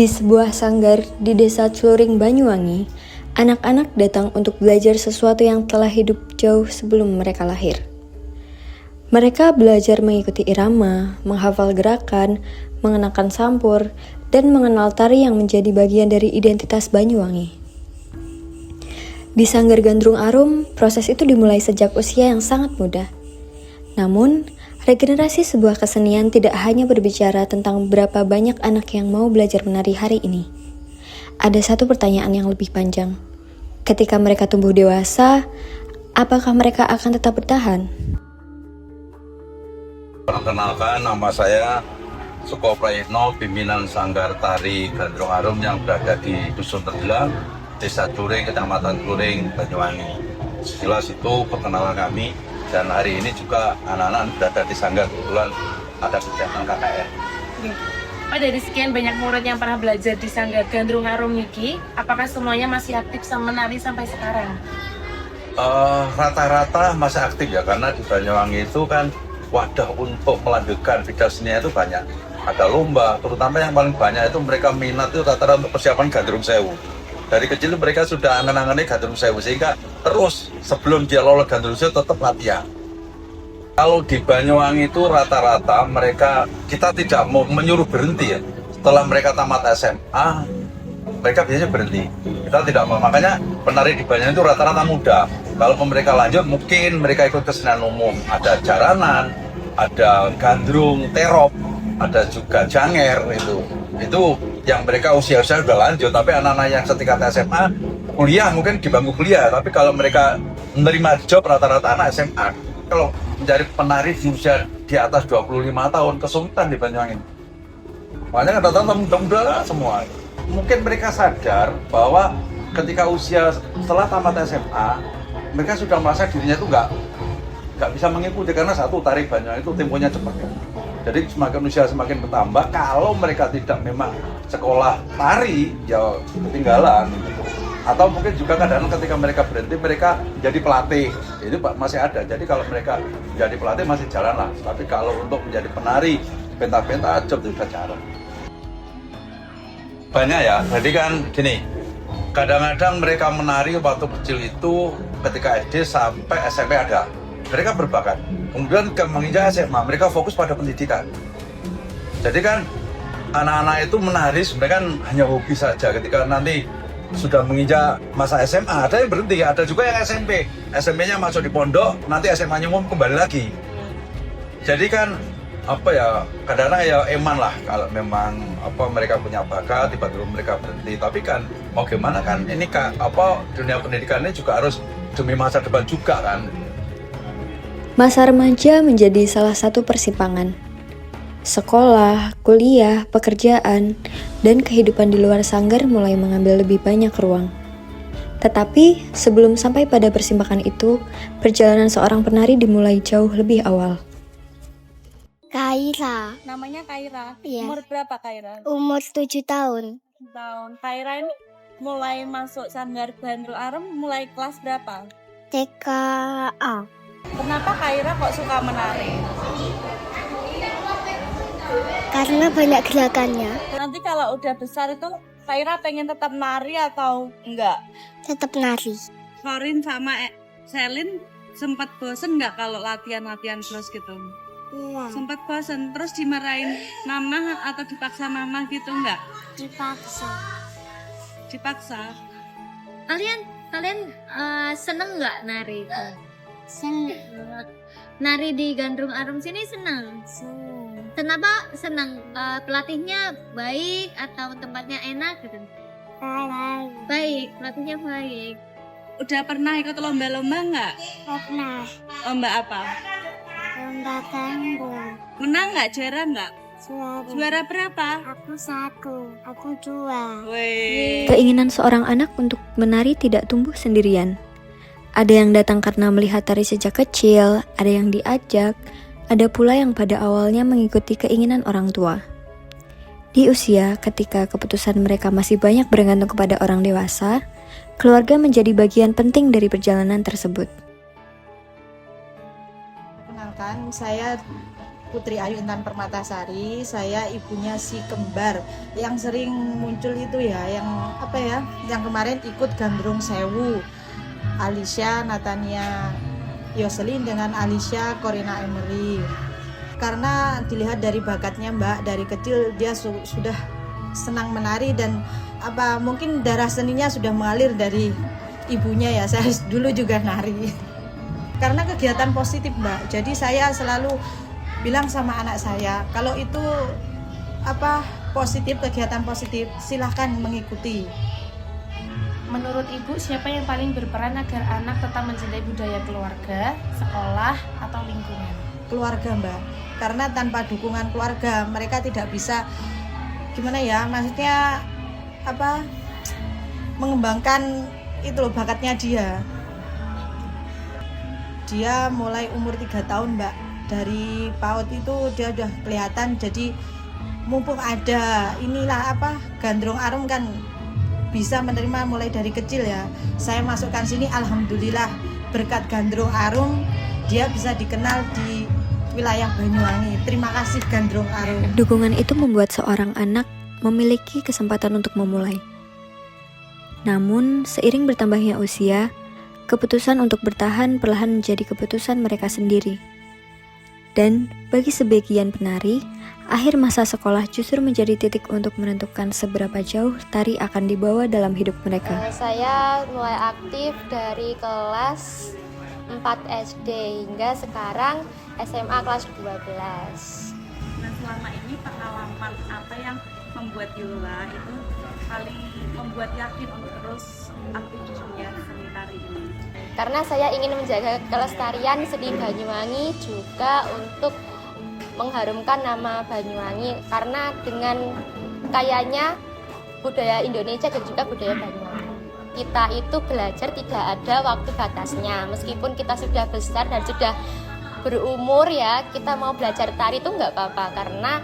Di sebuah sanggar di desa Celuring, Banyuwangi, anak-anak datang untuk belajar sesuatu yang telah hidup jauh sebelum mereka lahir. Mereka belajar mengikuti irama, menghafal gerakan, mengenakan sampur, dan mengenal tari yang menjadi bagian dari identitas Banyuwangi. Di Sanggar Gandrung Arum, proses itu dimulai sejak usia yang sangat muda. Namun, regenerasi sebuah kesenian tidak hanya berbicara tentang berapa banyak anak yang mau belajar menari hari ini. Ada satu pertanyaan yang lebih panjang. Ketika mereka tumbuh dewasa, apakah mereka akan tetap bertahan? Perkenalkan, nama saya Suko Prayitno, pimpinan Sanggar Tari Gandrung Arum yang berada di Dusun Terjelang, Desa Celuring, Kecamatan Celuring, Banyuwangi. Sekilas itu perkenalan kami, dan hari ini juga anak-anak berada di Sanggar, kebetulan ada kegiatan KKN. Pak, dari sekian banyak murid yang pernah belajar di Sanggar Gandrung Arum Niki, apakah semuanya masih aktif sama menari sampai sekarang? Rata-rata masih aktif ya, karena di Banyuwangi itu kan wadah untuk melanjutkan bidang seni itu banyak. Ada lomba, terutama yang paling banyak itu mereka minat itu rata-rata untuk persiapan Gandrung Sewu. Dari kecil mereka sudah angan-angannya Gandrung Sewu, sehingga terus sebelum dia lolos Gandrung Sewu tetap latihan. Kalau di Banyuwangi itu rata-rata mereka, kita tidak mau menyuruh berhenti ya. Setelah mereka tamat SMA, mereka biasanya berhenti. Kita tidak mau, makanya penari di Banyuwangi itu rata-rata muda. Kalau mereka lanjut, mungkin mereka ikut kesenian umum. Ada jaranan, ada gandrung, terop, ada juga janger itu. Itu yang mereka usia-usia sudah lanjut. Tapi anak-anak yang setingkat SMA, kuliah mungkin di bangku kuliah. Tapi kalau mereka menerima job rata-rata anak SMA, kalau mencari penari di usia di atas 25 tahun, kesulitan di Banyuwangi. Makanya rata-rata muda-muda semua. Mungkin mereka sadar bahwa ketika usia setelah tamat SMA, mereka sudah merasa dirinya itu nggak bisa mengikuti, karena satu, tari Banyuwangi itu temponya cepat ya. Jadi semakin usia semakin bertambah, kalau mereka tidak memang sekolah tari ya ketinggalan gitu. Atau mungkin juga kadang-kadang ketika mereka berhenti, mereka jadi pelatih, itu masih ada. Jadi kalau mereka jadi pelatih masih jalan lah, tapi kalau untuk menjadi penari penta-penta job itu jarang. Banyak ya, jadi kan gini, kadang-kadang mereka menari waktu kecil itu ketika SD sampai SMP ada. Mereka berbakat. Kemudian menginjak SMA, mereka fokus pada pendidikan. Jadi kan anak-anak itu menari sebenarnya kan hanya hobi saja. Ketika nanti sudah menginjak masa SMA, ada yang berhenti, ada juga yang SMP. SMP-nya masuk di pondok, nanti SMA-nya mau kembali lagi. Jadi kan apa ya, kadang-kadang ya eman lah kalau memang mereka punya bakat, tiba-tiba mereka berhenti. Tapi kan mau gimana kan, ini dunia pendidikan ini juga harus demi masa depan juga kan. Masa remaja menjadi salah satu persimpangan. Sekolah, kuliah, pekerjaan, dan kehidupan di luar sanggar mulai mengambil lebih banyak ruang. Tetapi sebelum sampai pada persimpangan itu, perjalanan seorang penari dimulai jauh lebih awal. Kaira, Namanya Kaira. Iya. Umur berapa Kaira? umur 7 tahun. Kaira ini mulai masuk Sanggar Gandrung Arum mulai kelas berapa? TKA. Kenapa Kaira kok suka menari? Karena banyak gerakannya, Nanti kalau udah besar itu Kaira pengen tetap nari atau enggak? tetap nari. Corin sama Selin sempat bosen nggak kalau latihan-latihan terus gitu? Iya, Sempat bosen, terus dimarahin mama atau dipaksa mama gitu nggak? dipaksa. Dipaksa. Kalian seneng nggak nari itu? Senang. Nari di Gandrung Arum sini seneng. Kenapa seneng? Pelatihnya baik atau tempatnya enak gitu? Baik, pelatihnya baik. Udah pernah ikut lomba-lomba nggak? Pernah Lomba apa? lomba gandrung. Menang nggak? Juara nggak? Suara. Juara berapa? Aku 1, aku 2. Wih. Keinginan seorang anak untuk menari tidak tumbuh sendirian. Ada yang datang karena melihat tari sejak kecil, ada yang diajak, ada pula yang pada awalnya mengikuti keinginan orang tua. Di usia ketika keputusan mereka masih banyak bergantung kepada orang dewasa, keluarga menjadi bagian penting dari perjalanan tersebut. Perkenalkan, saya Putri Ayu Intan Permatasari. Saya ibunya si kembar yang sering muncul itu ya, yang apa ya, yang kemarin ikut Gandrung Sewu, Alicia Natania Yoselin dengan Alicia Corina Emery. Karena dilihat dari bakatnya Mbak, dari kecil dia sudah senang menari dan apa mungkin darah seninya sudah mengalir dari ibunya ya. Saya dulu juga nari. Karena kegiatan positif Mbak, jadi saya selalu bilang sama anak saya, kalau itu apa positif, kegiatan positif, silahkan mengikuti. Menurut Ibu, siapa yang paling berperan agar anak tetap mencintai budaya keluarga, sekolah, atau lingkungan? Keluarga Mbak, karena tanpa dukungan keluarga mereka tidak bisa, gimana ya, maksudnya apa, mengembangkan itu loh bakatnya dia. Dia mulai umur 3 tahun Mbak, dari PAUD itu dia udah kelihatan. Jadi mumpung ada inilah apa Gandrung Arum kan bisa menerima mulai dari kecil ya. Saya masukkan sini, alhamdulillah berkat Gandrung Arum dia bisa dikenal di wilayah Banyuwangi. Terima kasih Gandrung Arum. Dukungan itu membuat seorang anak memiliki kesempatan untuk memulai. Namun, seiring bertambahnya usia, keputusan untuk bertahan perlahan menjadi keputusan mereka sendiri. Dan bagi sebagian penari, akhir masa sekolah justru menjadi titik untuk menentukan seberapa jauh tari akan dibawa dalam hidup mereka. Saya mulai aktif dari kelas 4 SD hingga sekarang SMA kelas 12. Nah, selama ini pengalaman apa yang membuat Yola itu paling membuat yakin untuk terus aktif di dunia seni tari ini? Karena saya ingin menjaga kelestarian seni Banyuwangi, juga untuk mengharumkan nama Banyuwangi, karena dengan kayanya budaya Indonesia dan juga budaya Banyuwangi, kita itu belajar tidak ada waktu batasnya. Meskipun kita sudah besar dan sudah berumur ya, kita mau belajar tari itu nggak apa-apa, karena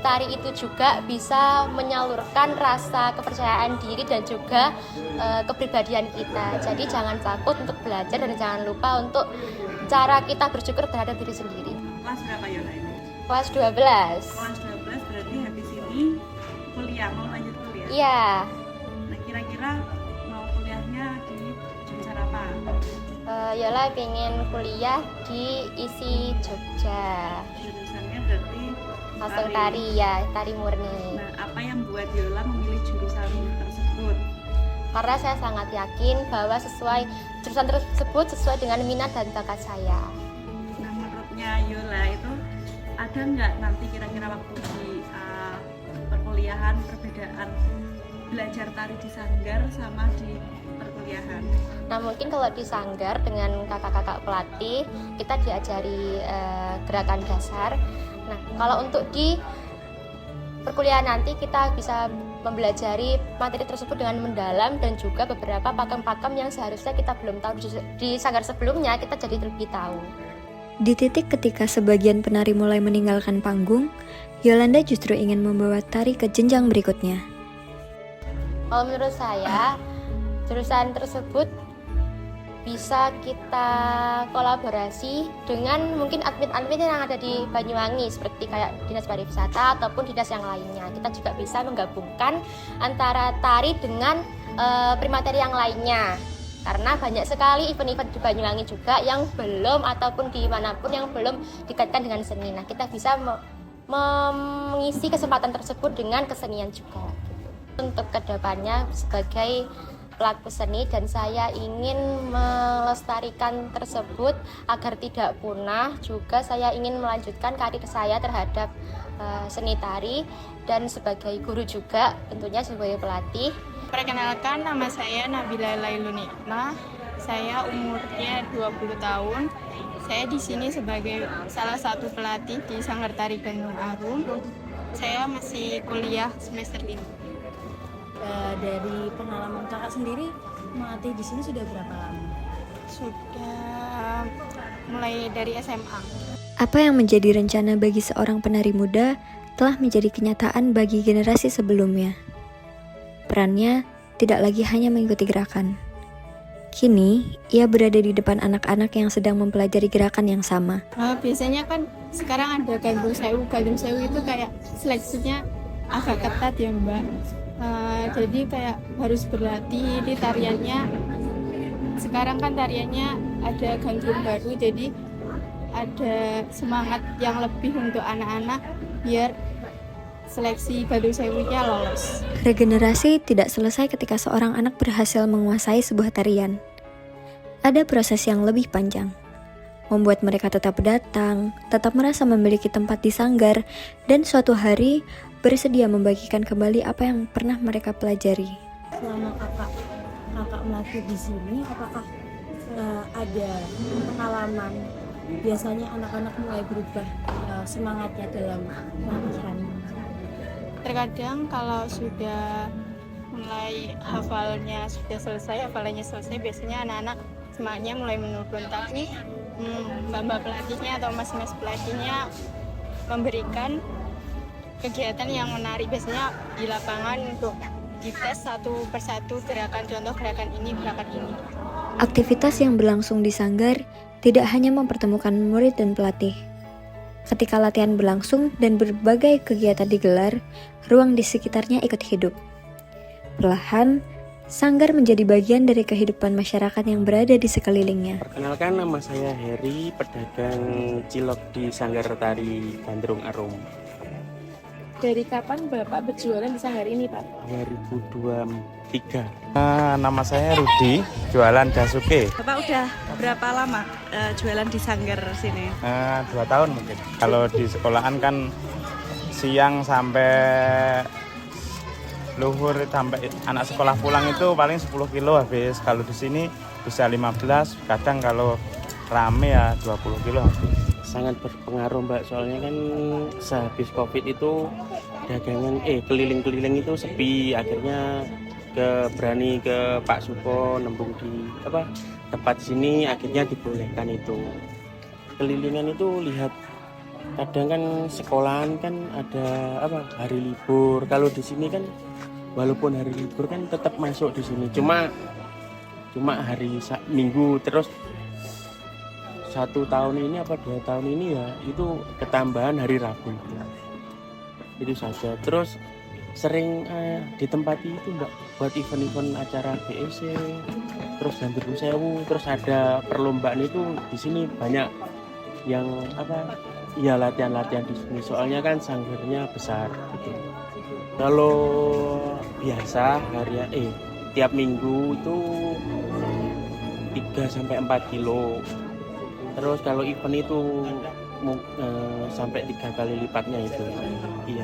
tari itu juga bisa menyalurkan rasa kepercayaan diri dan juga kepribadian kita. Jadi jangan takut untuk belajar dan jangan lupa untuk cara kita bersyukur terhadap diri sendiri. Kelas berapa Yola ini? Kelas 12. Kelas 12 berarti habis ini kuliah, mau lanjut kuliah? Iya. Nah, kira-kira mau kuliahnya di jurusan apa? Yola pengen kuliah di ISI Jogja. Jurusannya berarti Langsung tari ya, tari murni. Nah, apa yang membuat Yola memilih jurusan tersebut? Karena saya sangat yakin bahwa jurusan tersebut sesuai dengan minat dan bakat saya. Nah, menurutnya Yola itu ada nggak nanti kira-kira waktu di perkuliahan perbedaan belajar tari di sanggar sama di perkuliahan? Nah, mungkin kalau di sanggar dengan kakak-kakak pelatih kita diajari gerakan dasar. Nah, kalau untuk di perkuliahan nanti kita bisa mempelajari materi tersebut dengan mendalam dan juga beberapa pakem-pakem yang seharusnya kita belum tahu di sanggar sebelumnya, kita jadi lebih tahu. Di titik ketika sebagian penari mulai meninggalkan panggung, Yolanda justru ingin membawa tari ke jenjang berikutnya. Kalau menurut saya, jurusan tersebut bisa kita kolaborasi dengan mungkin admin-admin yang ada di Banyuwangi, seperti kayak Dinas Pariwisata ataupun dinas yang lainnya. Kita juga bisa menggabungkan antara tari dengan primateri yang lainnya, karena banyak sekali event-event di Banyuwangi juga yang belum, ataupun dimanapun yang belum dikaitkan dengan seni. Nah, kita bisa mengisi kesempatan tersebut dengan kesenian juga. Untuk kedepannya sebagai pelaku seni, dan saya ingin melestarikan tersebut agar tidak punah. Juga saya ingin melanjutkan karir saya terhadap seni tari, dan sebagai guru juga tentunya sebagai pelatih. Perkenalkan, nama saya Nabila Lailunikma. Saya umurnya 20 tahun. Saya di sini sebagai salah satu pelatih di Sanggar Tari Gandrung Arum. Saya masih kuliah semester 5. Dari pengalaman kakak sendiri melatih di sini sudah berapa lama? Sudah mulai dari SMA. Apa yang menjadi rencana bagi seorang penari muda telah menjadi kenyataan bagi generasi sebelumnya. Perannya tidak lagi hanya mengikuti gerakan. Kini, ia berada di depan anak-anak yang sedang mempelajari gerakan yang sama. Biasanya kan sekarang ada gandrung sewu. Gandrung sewu itu kayak seleksinya agak ketat ya Mbak. Jadi kayak harus berlatih di tariannya. Sekarang kan tariannya ada gandrung baru, jadi ada semangat yang lebih untuk anak-anak biar seleksi gandrung sewunya lolos. Regenerasi tidak selesai ketika seorang anak berhasil menguasai sebuah tarian. Ada proses yang lebih panjang, membuat mereka tetap datang, tetap merasa memiliki tempat di sanggar, dan suatu hari bersedia membagikan kembali apa yang pernah mereka pelajari. Selama kakak melatih di sini, apakah ada pengalaman biasanya anak-anak mulai berubah semangatnya dalam latihan? Terkadang kalau sudah mulai hafalannya selesai, biasanya anak-anak semangatnya mulai menurun. Tapi mbak pelatihnya atau mas-mas pelatihnya memberikan kegiatan yang menarik, biasanya di lapangan untuk dites satu persatu gerakan, contoh gerakan ini. Aktivitas yang berlangsung di sanggar tidak hanya mempertemukan murid dan pelatih. Ketika latihan berlangsung dan berbagai kegiatan digelar, ruang di sekitarnya ikut hidup. Perlahan, sanggar menjadi bagian dari kehidupan masyarakat yang berada di sekelilingnya. Perkenalkan, nama saya Heri, pedagang cilok di Sanggar Tari Gandrung Arum. Dari kapan Bapak berjualan di sanggar ini, Pak? 2023. Nama saya Rudi, jualan jasuke. Bapak udah berapa lama jualan di sanggar sini? 2 tahun mungkin. Kalau di sekolahan kan siang sampai luhur, sampai anak sekolah pulang itu paling 10 kilo habis. Kalau di sini bisa 15, kadang kalau rame ya 20 kilo habis. Sangat berpengaruh Mbak, soalnya kan sehabis Covid itu dagangan keliling-keliling itu sepi, akhirnya berani ke Pak Suko nembung di tempat sini, akhirnya dibolehkan itu. Kelilingan itu lihat, kadang kan sekolahan kan ada hari libur. Kalau di sini kan walaupun hari libur kan tetap masuk di sini. Cuma hari Minggu, terus 1 tahun ini 2 tahun ini ya itu ketambahan hari Rabu itu saja. Terus sering ditempati itu Mbak buat event-event acara BEC, terus Gandrung Sewu, terus ada perlombaan itu di sini banyak yang latihan-latihan di sini, soalnya kan sanggarnya besar gitu. Kalau biasa tiap minggu itu 3-4 kilo. Terus kalau event itu sampai 3 kali lipatnya itu. Iya.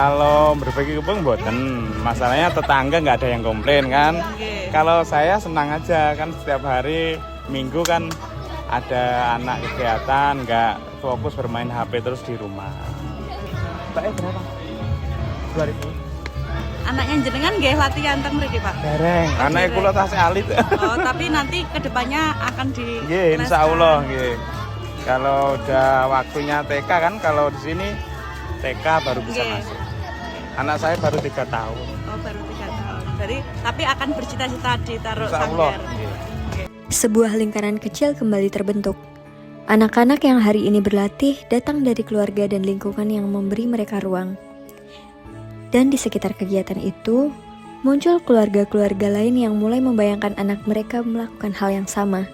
Kalau berbagi kebun boten, masalahnya tetangga nggak ada yang komplain kan. Kalau saya senang aja kan, setiap hari Minggu kan ada anak kegiatan, nggak fokus bermain HP terus di rumah. Berapa? 2000. Anaknya jenengan nggih latihan teng mriki, Pak? Dereng, anake kula tasih alit. Oh, tapi nanti kedepannya akan di Nggih, insyaallah nggih. Kalau udah waktunya TK kan, kalau di sini TK baru bisa masuk. Anak saya baru 3 tahun. Oh, baru 3 tahun. Jadi tapi akan bercita-cita ditaruh sanggar. Sebuah lingkaran kecil kembali terbentuk. Anak-anak yang hari ini berlatih datang dari keluarga dan lingkungan yang memberi mereka ruang. Dan di sekitar kegiatan itu, muncul keluarga-keluarga lain yang mulai membayangkan anak mereka melakukan hal yang sama.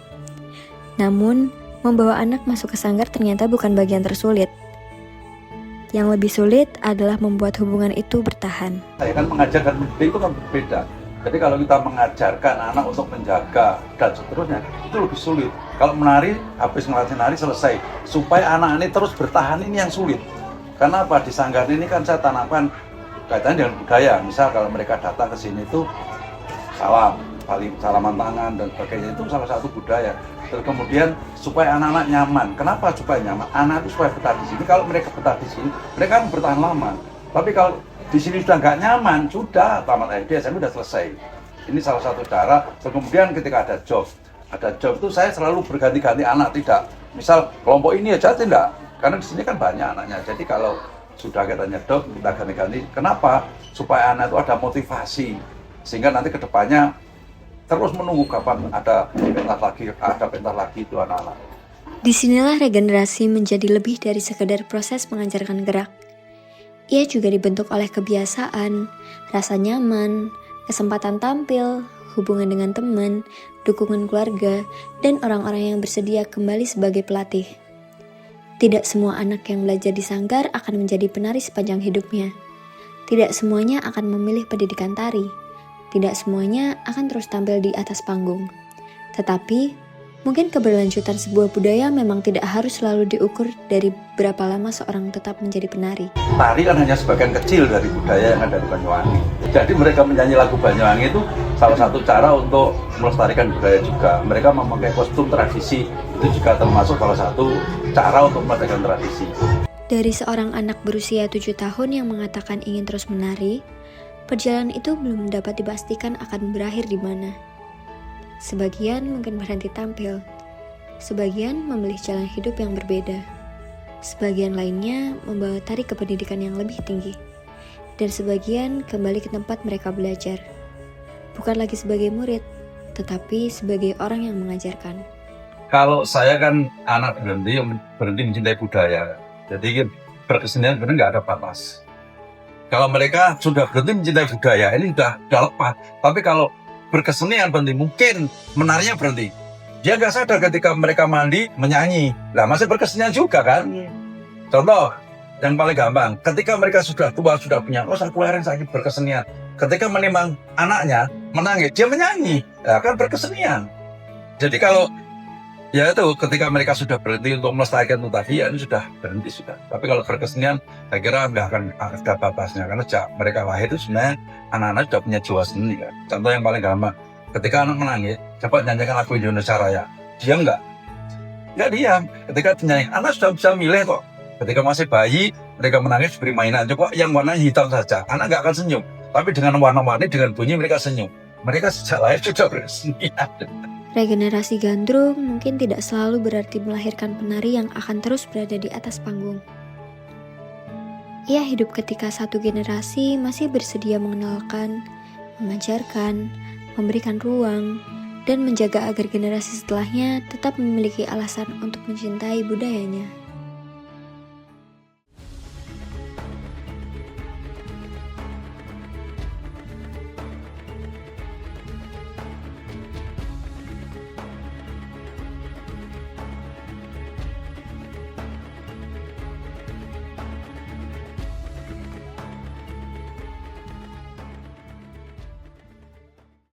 Namun, membawa anak masuk ke sanggar ternyata bukan bagian tersulit. Yang lebih sulit adalah membuat hubungan itu bertahan. Saya kan mengajarkan mendidik itu kan berbeda. Jadi kalau kita mengajarkan anak untuk menjaga dan seterusnya, itu lebih sulit. Kalau menari, habis ngelatih nari selesai. Supaya anak ini terus bertahan, ini yang sulit. Karena apa? Di sanggar ini kan saya tanamkan kaitannya dengan budaya. Misal kalau mereka datang ke sini itu salaman tangan dan sebagainya, itu salah satu budaya. Terus kemudian supaya anak-anak nyaman. Kenapa supaya nyaman? Anak itu supaya betah di sini. Kalau mereka betah di sini, mereka akan bertahan lama. Tapi kalau di sini sudah nggak nyaman, sudah tamat SD, SMP sudah selesai. Ini salah satu cara. Terus kemudian ketika ada job itu saya selalu berganti-ganti anak, tidak. Misal kelompok ini aja tidak, karena di sini kan banyak anaknya. Jadi kalau sudah kita nyedot, kita ganti-ganti. Kenapa? Supaya anak itu ada motivasi, sehingga nanti kedepannya terus menunggu kapan ada pentas lagi itu anak-anak. Disinilah regenerasi menjadi lebih dari sekedar proses mengajarkan gerak. Ia juga dibentuk oleh kebiasaan, rasa nyaman, kesempatan tampil, hubungan dengan teman, dukungan keluarga, dan orang-orang yang bersedia kembali sebagai pelatih. Tidak semua anak yang belajar di sanggar akan menjadi penari sepanjang hidupnya. Tidak semuanya akan memilih pendidikan tari. Tidak semuanya akan terus tampil di atas panggung. Tetapi, mungkin keberlanjutan sebuah budaya memang tidak harus selalu diukur dari berapa lama seorang tetap menjadi penari. Tari kan hanya sebagian kecil dari budaya yang ada di Banyuwangi. Jadi mereka menyanyi lagu Banyuwangi itu salah satu cara untuk melestarikan budaya juga. Mereka memakai kostum tradisi, itu juga termasuk salah satu cara untuk melestarikan tradisi. Dari seorang anak berusia 7 tahun yang mengatakan ingin terus menari, perjalanan itu belum dapat dipastikan akan berakhir di mana. Sebagian mungkin berhenti tampil, sebagian memilih jalan hidup yang berbeda, sebagian lainnya membawa tari ke pendidikan yang lebih tinggi, dan sebagian kembali ke tempat mereka belajar. Bukan lagi sebagai murid, tetapi sebagai orang yang mengajarkan. Kalau saya kan anak berhenti mencintai budaya. Jadi berkesenian benar nggak ada batas. Kalau mereka sudah berhenti mencintai budaya, ini sudah lepas. Tapi kalau berkesenian berhenti, mungkin menarinya berhenti. Dia nggak sadar ketika mereka mandi, menyanyi. Lah masih berkesenian juga kan? Contoh, yang paling gampang, ketika mereka sudah tua, sudah punya, aku larang sakit berkesenian. Ketika menimang anaknya, menangis, dia menyanyi. Nah, kan berkesenian. Jadi kalau ya itu ketika mereka sudah berhenti untuk melestarikan itu tadi, ya ini sudah berhenti sudah. Tapi kalau berkesenian, saya kira nggak akan ada batasnya karena sejak mereka lahir itu sebenarnya anak-anak sudah punya jiwa seni kan. Contoh yang paling gampang, ketika anak menangis, coba nyanyikan lagu Indonesia Raya, dia nggak diam. Ketika nyanyi, anak sudah bisa milih kok. Ketika masih bayi, mereka menangis beri mainan, coba yang warnanya hitam saja, anak nggak akan senyum. Tapi dengan warna-warni, dengan bunyi mereka senyum. Mereka sejak lahir sudah bersenian. Regenerasi gandrung mungkin tidak selalu berarti melahirkan penari yang akan terus berada di atas panggung. Ia hidup ketika satu generasi masih bersedia mengenalkan, mengajarkan, memberikan ruang, dan menjaga agar generasi setelahnya tetap memiliki alasan untuk mencintai budayanya.